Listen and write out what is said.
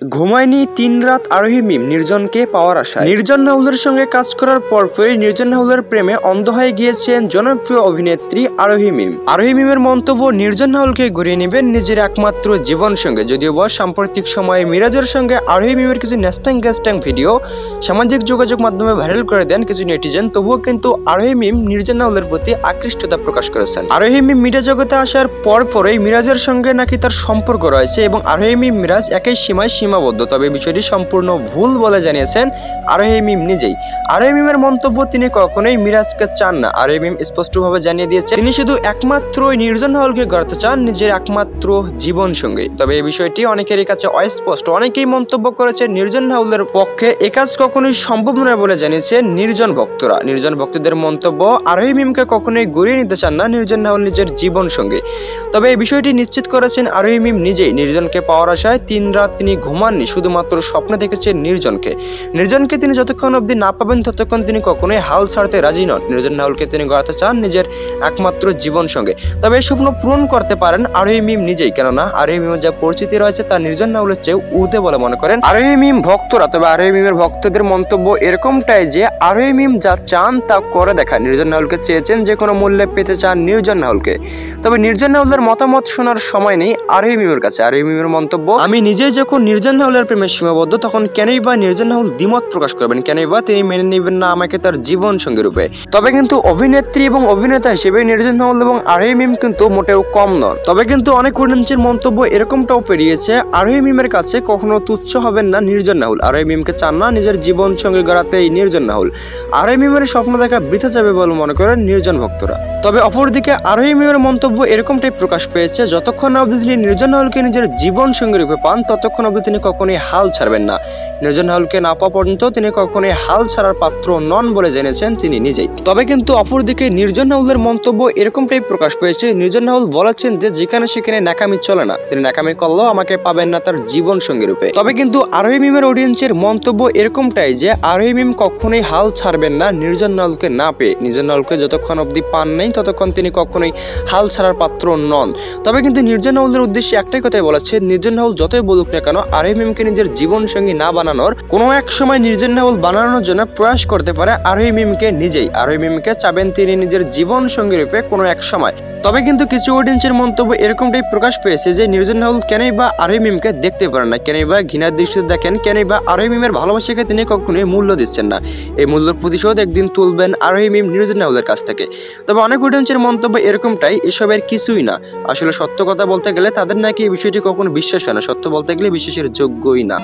ঘুমায়নি ৩ রাত আরোহী মিম নির্জনকে পাওয়ার আশায়। নির্জন নাহুলের সঙ্গে কাজ করার পরপরই নির্জন নাহুলের প্রেমে অন্ধ হয়ে গিয়েছেন জনপ্রিয় অভিনেত্রী আরোহী মিম। আরোহী মিমের মন্তব্য, নির্জন নাহুলকে ঘুরিয়ে নেবেন নিজের একমাত্র জীবন সঙ্গে। যদিও বা সাম্প্রতিক সময়ে মিরাজের সঙ্গে আরোহী মিমের কিছু নেস্টাং ভিডিও সামাজিক যোগাযোগ মাধ্যমে ভাইরাল করে দেন কিছু নেটিজেন, তবুও কিন্তু আরোহী মিম নির্জন নাহুলের প্রতি আকৃষ্টতা প্রকাশ করেছেন। আরোহী মিম মিডিয়া জগতে আসার পরপরই মিরাজের সঙ্গে নাকি তার সম্পর্ক রয়েছে এবং আরোহী মিম মিরাজ একই সীমায় সীমাবদ্ধ। তবে বিষয়টি সম্পূর্ণ ভুল বলে জানিয়েছেন আরোহী মিম নিজেই। আরোহী মিমের মন্তব্য, তিনি কখনোই মিরাজকে চান না। আরোহী মিম স্পষ্টভাবে জানিয়ে দিয়েছে তিনি শুধু একমাত্র নির্জন নাহুলকে গড়তে চান নিজের একমাত্র জীবন সঙ্গে। তবে এই বিষয়টি অনেকেরই কাছে অস্পষ্ট। অনেকেই মন্তব্য করেছে নির্জন নাহুলের পক্ষে এ কাজ কখনোই সম্ভব নয় বলে জানিয়েছে নির্জন ভক্তরা। নির্জন ভক্তদের মন্তব্য, আরোহী মিমকে কখনোই গড়িয়ে নিতে চান না নির্জন নাহুল নিজের জীবন সঙ্গে। তবে এই বিষয়টি নিশ্চিত করেছেন আরোহী মিম নিজেই। নির্জনকে পাওয়ার আশায় ৩ রাত তিনি ঘুমাননি, শুধুমাত্র স্বপ্নে দেখেছেন নির্জনকে তিনি যতক্ষণ অবধি না পাবেন ততক্ষণ তিনি কখনোই হাল ছাড়তে রাজি নন। নির্জন নাহুলকে তিনি গড়াতে চান নিজের একমাত্র জীবন সঙ্গে। তবে এই স্বপ্ন পূরণ করতে পারেন আরোহী মিম নিজেই, কেননা আরোহী মিমের যা পরিচিতি রয়েছে তা নির্জন নাহুলের চেয়ে ঊর্ধ্বে বলে মনে করেন আরোহী মিম ভক্তরা। তবে আরোহী মিমের ভক্তদের মন্তব্য এরকমটাই যে আরোহী মিম যা চান তা করে দেখা। নির্জন নাহুলকে চেয়েছেন, যে কোনো মূল্যে পেতে চান নির্জন নাহুলকে। তবে নির্জন নাহুলের মতামত শোনার সময় নেই আরোহী মিমের কাছে। আরোহী মিমের মন্তব্য, আমি নিজেই যখন নির্জন নাহুলের প্রেমে সীমাবদ্ধ, তখন কেনই বা নির্জন নাহুল দ্বিমত প্রকাশ করবেন, কেনই বা তিনি মেনে নেবেন না আমাকে তার জীবন সঙ্গী রূপে। তবে কিন্তু অভিনেত্রী এবং অভিনেতা হিসেবে নির্জন নাহুল এবং আরোহী মিম কিন্তু মোটেও কম নন। তবে কিন্তু অনেক অডিয়েন্সের মন্তব্য এরকমটাও পেরিয়েছে, আরোহী মিমের কাছে কখনো তুচ্ছ হবেন না নির্জন নাহুল। আরোহী মিমকে চান না নিজের জীবন সঙ্গী গড়াতে এই নির্জন নাহুল। আরোহী মিমের স্বপ্ন দেখা বৃথা যাবে বলে মনে করেন নির্জন ভক্তরা। তবে অপরদিকে আরোহী মিমের মন্তব্য এরকমটাই প্রকাশ পেয়েছে, যতক্ষণ অবধি তিনি নির্জন নাহুলকে নিজের জীবন সঙ্গী রূপে পান ততক্ষণ অবধি তিনি কখনোই হাল ছাড়বেন না। নির্জন নাহুলকে না পাওয়া পর্যন্ত তিনি কখনোই হাল ছাড়ার পাত্র নন বলে জেনেছেন তিনি নিজেই। তবে কিন্তু অপরদিকে নির্জন নাহুলের মন্তব্য এরকমটাই প্রকাশ পেয়েছে, নির্জন নাহুল বলেছেন যে যেখানে সেখানে ন্যাকামি চলে না, তিনি ন্যাকামি করলেও আমাকে পাবেন না তার জীবন সঙ্গী রূপে। তবে কিন্তু আরোহী মিমের অডিয়েন্সের মন্তব্য এরকমটাই যে আরোহী মিম কখনোই হাল ছাড়বেন না নির্জন নাহুলকে না পেয়ে। নির্জন নাহুলকে যতক্ষণ অবধি পান নাই ততক্ষণ তিনি কখনোই হাল ছাড়ার পাত্র নন। তবে কিন্তু নির্জন নাহুলের উদ্দেশ্যে একটাই কথাই বলেছে, নির্জন নাহুল যতই বলুক না কেন আরোহী মিমকে নিজের জীবন সঙ্গী না বানানোর কোনো এক সময় নির্জন নাহুল বানানোর জন্য প্রয়াস করতে পারে আরোহী মিমকে নিজেই। আরোহী মিমকে চাবেন তিনি নিজের জীবন সঙ্গী রূপে কোনো এক সময়। তবে কিন্তু কিছু অডিয়েন্সের মন্তব্য এরকমটাই প্রকাশ পেয়েছে যে নির্জন নাহুল কেনই বা আরোহী মিমকে দেখতে পারেন না, কেনই বা ঘৃণার দৃষ্টিতে দেখেন, কেনই বা আরোহী মিমের ভালোবাসাকে তিনি কখনোই মূল্য দিচ্ছেন না। এই মূল্যের প্রতিশোধ একদিন তুলবেন আরোহী মিম নির্জন নাহুলের কাছ থেকে। তবে অনেক অডিয়েন্সের মন্তব্য এরকমটাই, এসবের কিছুই না। আসলে সত্য কথা বলতে গেলে তাদের নাকি এই বিষয়টি কখনো বিশ্বাস হয় না, সত্য বলতে গেলে বিশ্বাসের যোগ্যই না।